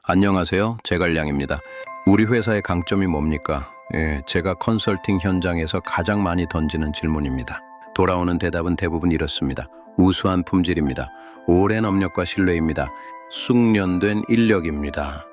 안녕하세요. 제갈량입니다. 우리 회사의 강점이 뭡니까? 제가 컨설팅 현장에서 가장 많이 던지는 질문입니다. 돌아오는 대답은 대부분 이렇습니다. 우수한 품질입니다. 오랜 업력과 신뢰입니다. 숙련된 인력입니다.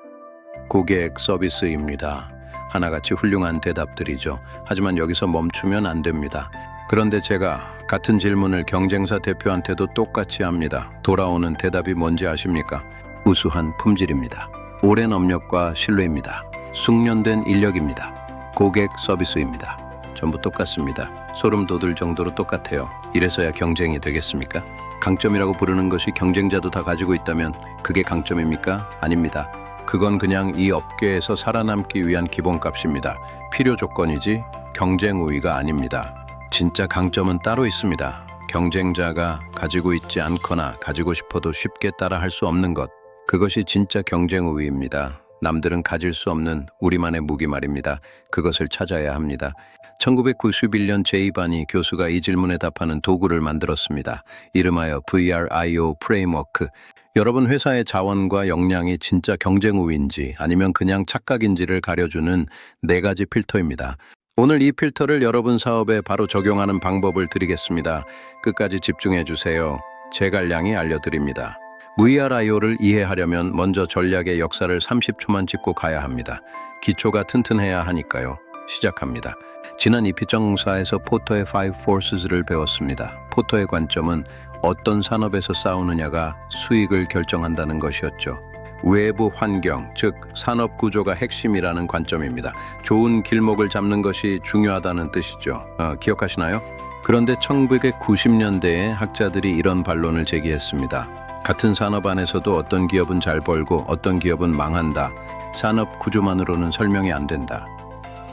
고객 서비스입니다. 하나같이 훌륭한 대답들이죠. 하지만 여기서 멈추면 안 됩니다. 그런데 제가 같은 질문을 경쟁사 대표한테도 똑같이 합니다. 돌아오는 대답이 뭔지 아십니까? 우수한 품질입니다. 오랜 업력과 신뢰입니다. 숙련된 인력입니다. 고객 서비스입니다. 전부 똑같습니다. 소름 돋을 정도로 똑같아요. 이래서야 경쟁이 되겠습니까? 강점이라고 부르는 것이 경쟁자도 다 가지고 있다면 그게 강점입니까? 아닙니다. 그건 그냥 이 업계에서 살아남기 위한 기본값입니다. 필요 조건이지 경쟁 우위가 아닙니다. 진짜 강점은 따로 있습니다. 경쟁자가 가지고 있지 않거나 가지고 싶어도 쉽게 따라 할 수 없는 것. 그것이 진짜 경쟁 우위입니다. 남들은 가질 수 없는 우리만의 무기 말입니다. 그것을 찾아야 합니다. 1991년 제이바니 교수가 이 질문에 답하는 도구를 만들었습니다. 이름하여 VRIO 프레임워크. 여러분 회사의 자원과 역량이 진짜 경쟁 우위인지 아니면 그냥 착각인지를 가려주는 4가지 필터입니다. 오늘 이 필터를 여러분 사업에 바로 적용하는 방법을 드리겠습니다. 끝까지 집중해 주세요. 제갈량이 알려드립니다. VRIO를 이해하려면 먼저 전략의 역사를 30초만 짚고 가야 합니다. 기초가 튼튼해야 하니까요. 시작합니다. 지난 이피정사에서 포터의 Five Forces를 배웠습니다. 포터의 관점은 어떤 산업에서 싸우느냐가 수익을 결정한다는 것이었죠. 외부 환경, 즉 산업 구조가 핵심이라는 관점입니다. 좋은 길목을 잡는 것이 중요하다는 뜻이죠. 기억하시나요? 그런데 1990년대에 학자들이 이런 반론을 제기했습니다. 같은 산업 안에서도 어떤 기업은 잘 벌고 어떤 기업은 망한다. 산업 구조만으로는 설명이 안 된다.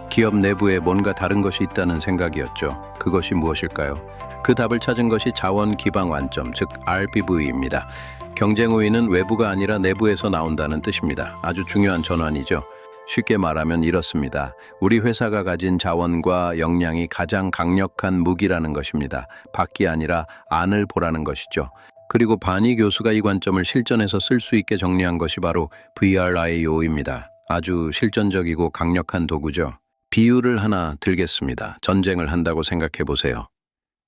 기업 내부에 뭔가 다른 것이 있다는 생각이었죠. 그것이 무엇일까요? 그 답을 찾은 것이 자원 기반 관점, 즉 RBV입니다. 경쟁 우위는 외부가 아니라 내부에서 나온다는 뜻입니다. 아주 중요한 전환이죠. 쉽게 말하면 이렇습니다. 우리 회사가 가진 자원과 역량이 가장 강력한 무기라는 것입니다. 밖이 아니라 안을 보라는 것이죠. 그리고 바니 교수가 이 관점을 실전에서 쓸 수 있게 정리한 것이 바로 VRIO입니다. 아주 실전적이고 강력한 도구죠. 비유를 하나 들겠습니다. 전쟁을 한다고 생각해 보세요.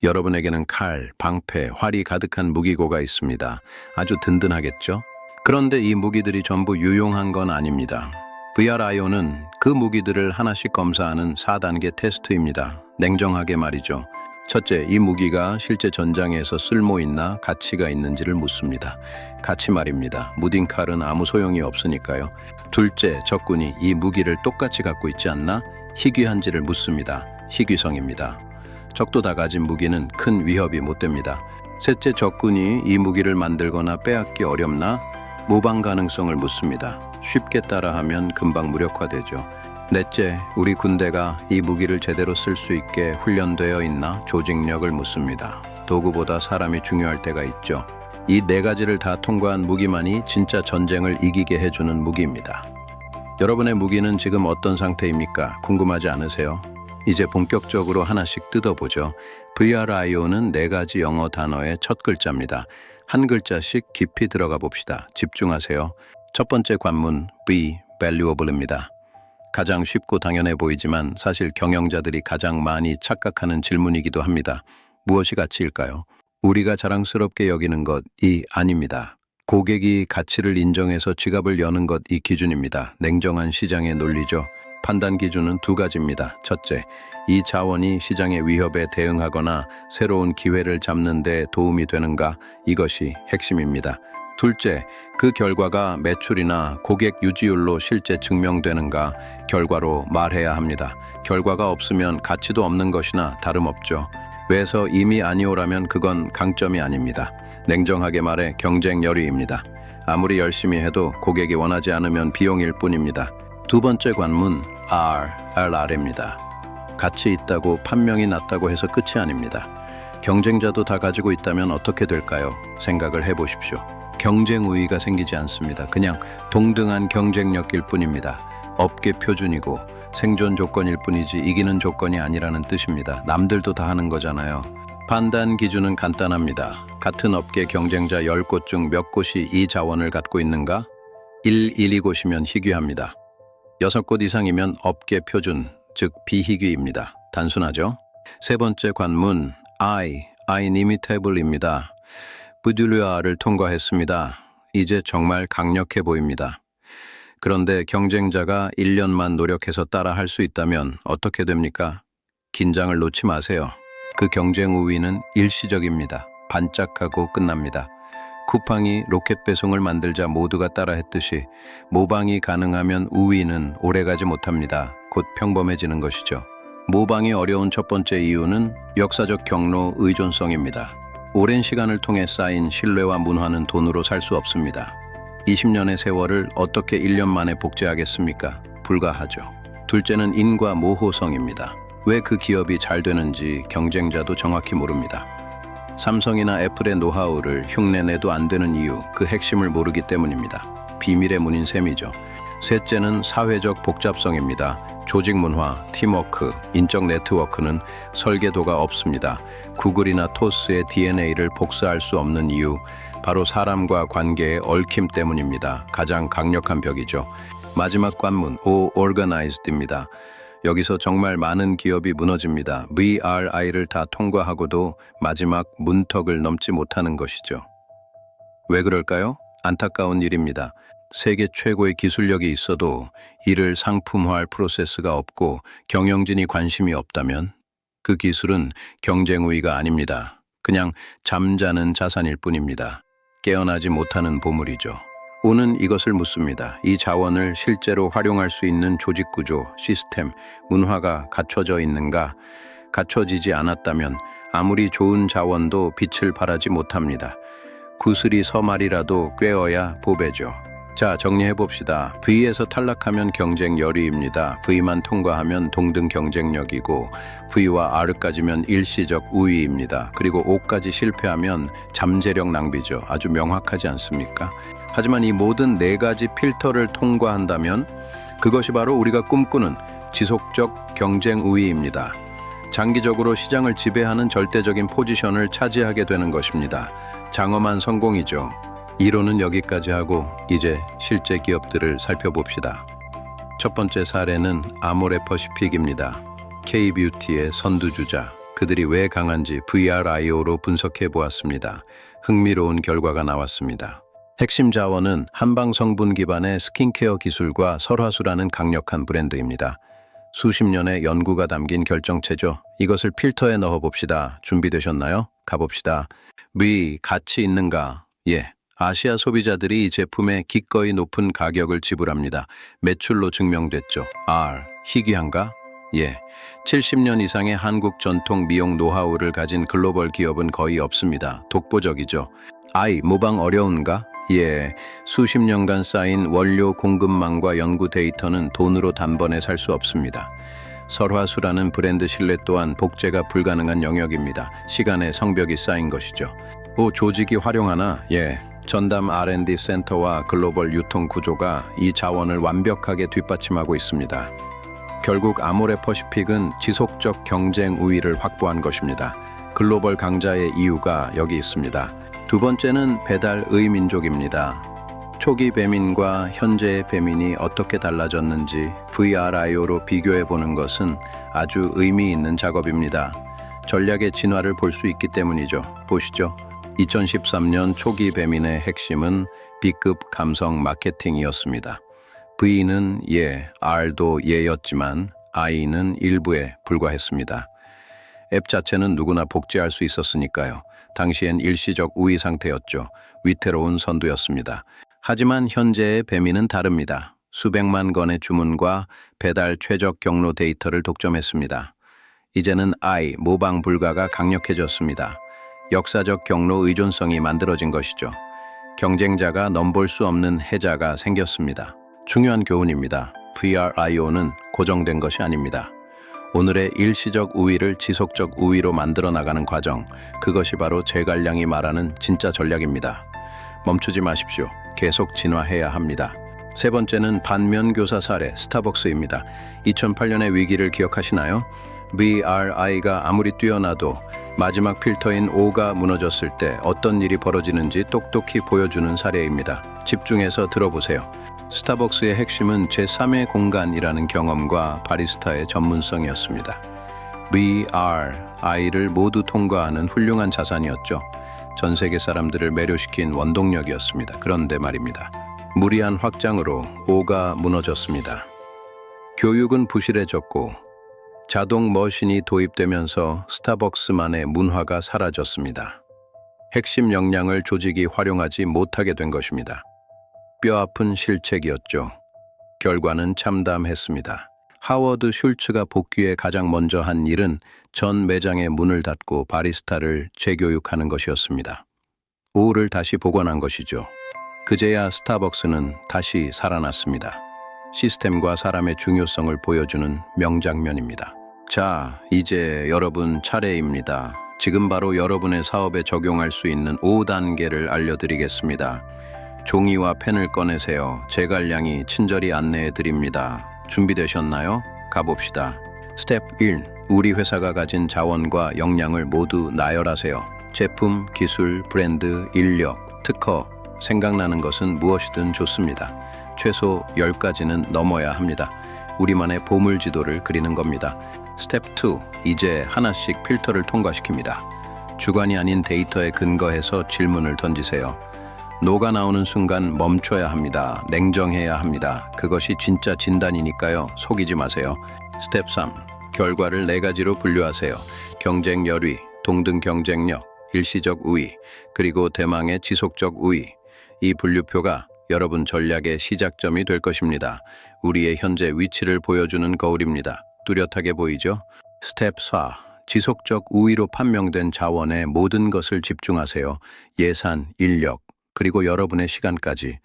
여러분에게는 칼, 방패, 활이 가득한 무기고가 있습니다. 아주 든든하겠죠? 그런데 이 무기들이 전부 유용한 건 아닙니다. VRIO는 그 무기들을 하나씩 검사하는 4단계 테스트입니다. 냉정하게 말이죠. 첫째, 이 무기가 실제 전장에서 쓸모 있나 가치가 있는지를 묻습니다. 가치 말입니다. 무딘 칼은 아무 소용이 없으니까요. 둘째, 적군이 이 무기를 똑같이 갖고 있지 않나? 희귀한지를 묻습니다. 희귀성입니다. 적도 다 가진 무기는 큰 위협이 못 됩니다. 셋째, 적군이 이 무기를 만들거나 빼앗기 어렵나? 모방 가능성을 묻습니다. 쉽게 따라하면 금방 무력화되죠. 넷째, 우리 군대가 이 무기를 제대로 쓸 수 있게 훈련되어 있나? 조직력을 묻습니다. 도구보다 사람이 중요할 때가 있죠. 이 4가지를 다 통과한 무기만이 진짜 전쟁을 이기게 해주는 무기입니다. 여러분의 무기는 지금 어떤 상태입니까? 궁금하지 않으세요? 이제 본격적으로 하나씩 뜯어보죠. VRIO는 4가지 영어 단어의 첫 글자입니다. 한 글자씩 깊이 들어가 봅시다. 집중하세요. 첫 번째 관문 B, valuable입니다. 가장 쉽고 당연해 보이지만 사실 경영자들이 가장 많이 착각하는 질문이기도 합니다. 무엇이 가치일까요? 우리가 자랑스럽게 여기는 것이 아닙니다. 고객이 가치를 인정해서 지갑을 여는 것이 기준입니다. 냉정한 시장의 논리죠. 판단 기준은 2가지입니다. 첫째, 이 자원이 시장의 위협에 대응하거나 새로운 기회를 잡는 데 도움이 되는가? 이것이 핵심입니다. 둘째, 그 결과가 매출이나 고객 유지율로 실제 증명되는가? 결과로 말해야 합니다. 결과가 없으면 가치도 없는 것이나 다름없죠. 왜서 이미 아니오라면 그건 강점이 아닙니다. 냉정하게 말해 경쟁열의입니다. 아무리 열심히 해도 고객이 원하지 않으면 비용일 뿐입니다. 두 번째 관문 RRR입니다. 가치 있다고 판명이 났다고 해서 끝이 아닙니다. 경쟁자도 다 가지고 있다면 어떻게 될까요? 생각을 해보십시오. 경쟁 우위가 생기지 않습니다. 그냥 동등한 경쟁력일 뿐입니다. 업계 표준이고 생존 조건일 뿐이지 이기는 조건이 아니라는 뜻입니다. 남들도 다 하는 거잖아요. 판단 기준은 간단합니다. 같은 업계 경쟁자 10곳 중 몇 곳이 이 자원을 갖고 있는가? 112곳이면 희귀합니다. 6곳 이상이면 업계 표준, 즉 비희귀입니다. 단순하죠? 세 번째 관문 inimitable입니다. 부듈류아를 통과했습니다. 이제 정말 강력해 보입니다. 그런데 경쟁자가 1년만 노력해서 따라할 수 있다면 어떻게 됩니까? 긴장을 놓지 마세요. 그 경쟁 우위는 일시적입니다. 반짝하고 끝납니다. 쿠팡이 로켓 배송을 만들자 모두가 따라했듯이 모방이 가능하면 우위는 오래가지 못합니다. 곧 평범해지는 것이죠. 모방이 어려운 첫 번째 이유는 역사적 경로 의존성입니다. 오랜 시간을 통해 쌓인 신뢰와 문화는 돈으로 살 수 없습니다. 20년의 세월을 어떻게 1년 만에 복제하겠습니까? 불가하죠. 둘째는 인과 모호성입니다. 왜 그 기업이 잘 되는지 경쟁자도 정확히 모릅니다. 삼성이나 애플의 노하우를 흉내내도 안 되는 이유, 그 핵심을 모르기 때문입니다. 비밀의 문인 셈이죠. 셋째는 사회적 복잡성입니다. 조직 문화, 팀워크, 인적 네트워크는 설계도가 없습니다. 구글이나 토스의 DNA를 복사할 수 없는 이유, 바로 사람과 관계의 얽힘 때문입니다. 가장 강력한 벽이죠. 마지막 관문, organized입니다. 여기서 정말 많은 기업이 무너집니다. VRI를 다 통과하고도 마지막 문턱을 넘지 못하는 것이죠. 왜 그럴까요? 안타까운 일입니다. 세계 최고의 기술력이 있어도 이를 상품화할 프로세스가 없고 경영진이 관심이 없다면 그 기술은 경쟁 우위가 아닙니다. 그냥 잠자는 자산일 뿐입니다. 깨어나지 못하는 보물이죠. 오는 이것을 묻습니다. 이 자원을 실제로 활용할 수 있는 조직 구조, 시스템, 문화가 갖춰져 있는가? 갖춰지지 않았다면 아무리 좋은 자원도 빛을 발하지 못합니다. 구슬이 서말이라도 꿰어야 보배죠. 자, 정리해봅시다. V에서 탈락하면 경쟁 열의입니다. V만 통과하면 동등 경쟁력이고 V와 R까지면 일시적 우위입니다. 그리고 O까지 실패하면 잠재력 낭비죠. 아주 명확하지 않습니까? 하지만 이 모든 네 가지 필터를 통과한다면 그것이 바로 우리가 꿈꾸는 지속적 경쟁 우위입니다. 장기적으로 시장을 지배하는 절대적인 포지션을 차지하게 되는 것입니다. 장엄한 성공이죠. 이론은 여기까지 하고 이제 실제 기업들을 살펴봅시다. 첫 번째 사례는 아모레퍼시픽입니다. K-뷰티의 선두주자, 그들이 왜 강한지 VRIO로 분석해 보았습니다. 흥미로운 결과가 나왔습니다. 핵심 자원은 한방 성분 기반의 스킨케어 기술과 설화수라는 강력한 브랜드입니다. 수십 년의 연구가 담긴 결정체죠. 이것을 필터에 넣어봅시다. 준비되셨나요? 가봅시다. V, 가치 있는가? 예. 아시아 소비자들이 이 제품에 기꺼이 높은 가격을 지불합니다. 매출로 증명됐죠. R, 희귀한가? 예. 70년 이상의 한국 전통 미용 노하우를 가진 글로벌 기업은 거의 없습니다. 독보적이죠. I, 모방 어려운가? 예. 수십 년간 쌓인 원료 공급망과 연구 데이터는 돈으로 단번에 살 수 없습니다. 설화수라는 브랜드 신뢰 또한 복제가 불가능한 영역입니다. 시간의 성벽이 쌓인 것이죠. 조직이 활용하나? 예. 전담 R&D 센터와 글로벌 유통 구조가 이 자원을 완벽하게 뒷받침하고 있습니다. 결국 아모레퍼시픽은 지속적 경쟁 우위를 확보한 것입니다. 글로벌 강자의 이유가 여기 있습니다. 두 번째는 배달의 민족입니다. 초기 배민과 현재의 배민이 어떻게 달라졌는지 VRIO로 비교해 보는 것은 아주 의미 있는 작업입니다. 전략의 진화를 볼 수 있기 때문이죠. 보시죠. 2013년 초기 배민의 핵심은 B급 감성 마케팅이었습니다. V는 예, R도 예였지만 I는 일부에 불과했습니다. 앱 자체는 누구나 복제할 수 있었으니까요. 당시엔 일시적 우위 상태였죠. 위태로운 선두였습니다. 하지만 현재의 배민은 다릅니다. 수백만 건의 주문과 배달 최적 경로 데이터를 독점했습니다. 이제는 I, 모방 불가가 강력해졌습니다. 역사적 경로 의존성이 만들어진 것이죠. 경쟁자가 넘볼 수 없는 해자가 생겼습니다. 중요한 교훈입니다. VRIO는 고정된 것이 아닙니다. 오늘의 일시적 우위를 지속적 우위로 만들어 나가는 과정, 그것이 바로 제갈량이 말하는 진짜 전략입니다. 멈추지 마십시오. 계속 진화해야 합니다. 세 번째는 반면교사 사례, 스타벅스입니다. 2008년의 위기를 기억하시나요? VRI가 아무리 뛰어나도 마지막 필터인 O가 무너졌을 때 어떤 일이 벌어지는지 똑똑히 보여주는 사례입니다. 집중해서 들어보세요. 스타벅스의 핵심은 제3의 공간이라는 경험과 바리스타의 전문성이었습니다. VRI를 모두 통과하는 훌륭한 자산이었죠. 전 세계 사람들을 매료시킨 원동력이었습니다. 그런데 말입니다. 무리한 확장으로 O가 무너졌습니다. 교육은 부실해졌고 자동 머신이 도입되면서 스타벅스만의 문화가 사라졌습니다. 핵심 역량을 조직이 활용하지 못하게 된 것입니다. 뼈아픈 실책이었죠. 결과는 참담했습니다. 하워드 슐츠가 복귀에 가장 먼저 한 일은 전 매장의 문을 닫고 바리스타를 재교육하는 것이었습니다. 오후를 다시 복원한 것이죠. 그제야 스타벅스는 다시 살아났습니다. 시스템과 사람의 중요성을 보여주는 명장면입니다. 자, 이제 여러분 차례입니다. 지금 바로 여러분의 사업에 적용할 수 있는 5단계를 알려드리겠습니다. 종이와 펜을 꺼내세요. 제갈량이 친절히 안내해 드립니다. 준비되셨나요? 가봅시다. 스텝 1. 우리 회사가 가진 자원과 역량을 모두 나열하세요. 제품, 기술, 브랜드, 인력, 특허, 생각나는 것은 무엇이든 좋습니다. 최소 10가지는 넘어야 합니다. 우리만의 보물 지도를 그리는 겁니다. 스텝 2. 이제 하나씩 필터를 통과시킵니다. 주관이 아닌 데이터에 근거해서 질문을 던지세요. 노가 나오는 순간 멈춰야 합니다. 냉정해야 합니다. 그것이 진짜 진단이니까요. 속이지 마세요. 스텝 3. 결과를 4가지로 분류하세요. 경쟁 열위, 동등 경쟁력, 일시적 우위, 그리고 대망의 지속적 우위. 이 분류표가 여러분 전략의 시작점이 될 것입니다. 우리의 현재 위치를 보여주는 거울입니다. 뚜렷하게 보이죠? 스텝 4. 지속적 우위로 판명된 자원에 모든 것을 집중하세요. 예산, 인력, 그리고 여러분의 시간까지.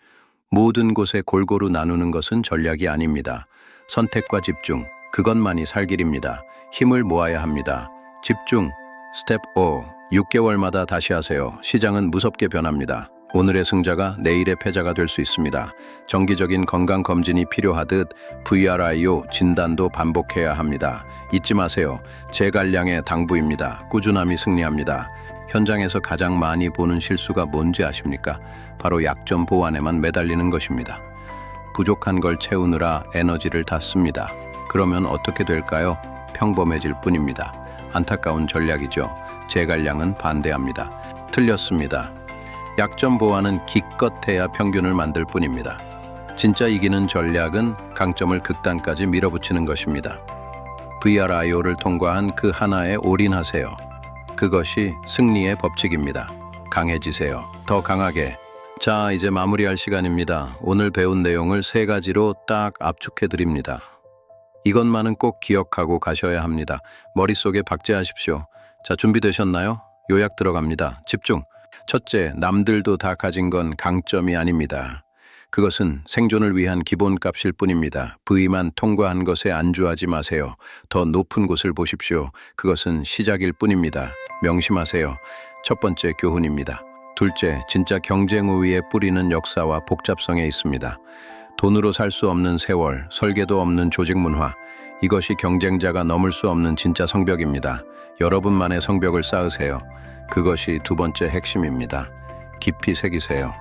모든 곳에 골고루 나누는 것은 전략이 아닙니다. 선택과 집중, 그것만이 살 길입니다. 힘을 모아야 합니다. 집중. 스텝 5. 6개월마다 다시 하세요. 시장은 무섭게 변합니다. 오늘의 승자가 내일의 패자가 될 수 있습니다. 정기적인 건강검진이 필요하듯 VRIO 진단도 반복해야 합니다. 잊지 마세요. 제갈량의 당부입니다. 꾸준함이 승리합니다. 현장에서 가장 많이 보는 실수가 뭔지 아십니까? 바로 약점 보완에만 매달리는 것입니다. 부족한 걸 채우느라 에너지를 다 씁니다. 그러면 어떻게 될까요? 평범해질 뿐입니다. 안타까운 전략이죠. 제갈량은 반대합니다. 틀렸습니다. 약점 보완은 기껏해야 평균을 만들 뿐입니다. 진짜 이기는 전략은 강점을 극단까지 밀어붙이는 것입니다. VRIO를 통과한 그 하나에 올인하세요. 그것이 승리의 법칙입니다. 강해지세요. 더 강하게. 자, 이제 마무리할 시간입니다. 오늘 배운 내용을 3가지로 딱 압축해 드립니다. 이것만은 꼭 기억하고 가셔야 합니다. 머릿속에 박제하십시오. 자, 준비되셨나요? 요약 들어갑니다. 집중. 첫째, 남들도 다 가진 건 강점이 아닙니다. 그것은 생존을 위한 기본값일 뿐입니다. V만 통과한 것에 안주하지 마세요. 더 높은 곳을 보십시오. 그것은 시작일 뿐입니다. 명심하세요. 첫 번째 교훈입니다. 둘째, 진짜 경쟁 우위의 뿌리는 역사와 복잡성에 있습니다. 돈으로 살 수 없는 세월, 설계도 없는 조직 문화, 이것이 경쟁자가 넘을 수 없는 진짜 성벽입니다. 여러분만의 성벽을 쌓으세요. 그것이 두 번째 핵심입니다. 깊이 새기세요.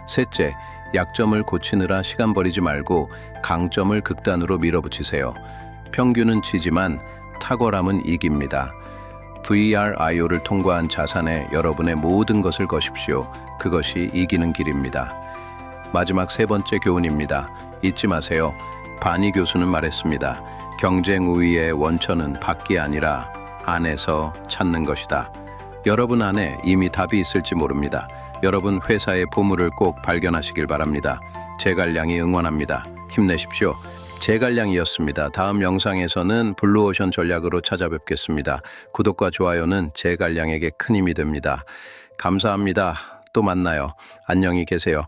셋째, 약점을 고치느라 시간 버리지 말고 강점을 극단으로 밀어붙이세요. 평균은 치지만 탁월함은 이깁니다. VRIO를 통과한 자산에 여러분의 모든 것을 거십시오. 그것이 이기는 길입니다. 마지막 3번째 교훈입니다. 잊지 마세요. 바니 교수는 말했습니다. 경쟁 우위의 원천은 밖이 아니라 안에서 찾는 것이다. 여러분 안에 이미 답이 있을지 모릅니다. 여러분 회사의 보물을 꼭 발견하시길 바랍니다. 제갈량이 응원합니다. 힘내십시오. 제갈량이었습니다. 다음 영상에서는 블루오션 전략으로 찾아뵙겠습니다. 구독과 좋아요는 제갈량에게 큰 힘이 됩니다. 감사합니다. 또 만나요. 안녕히 계세요.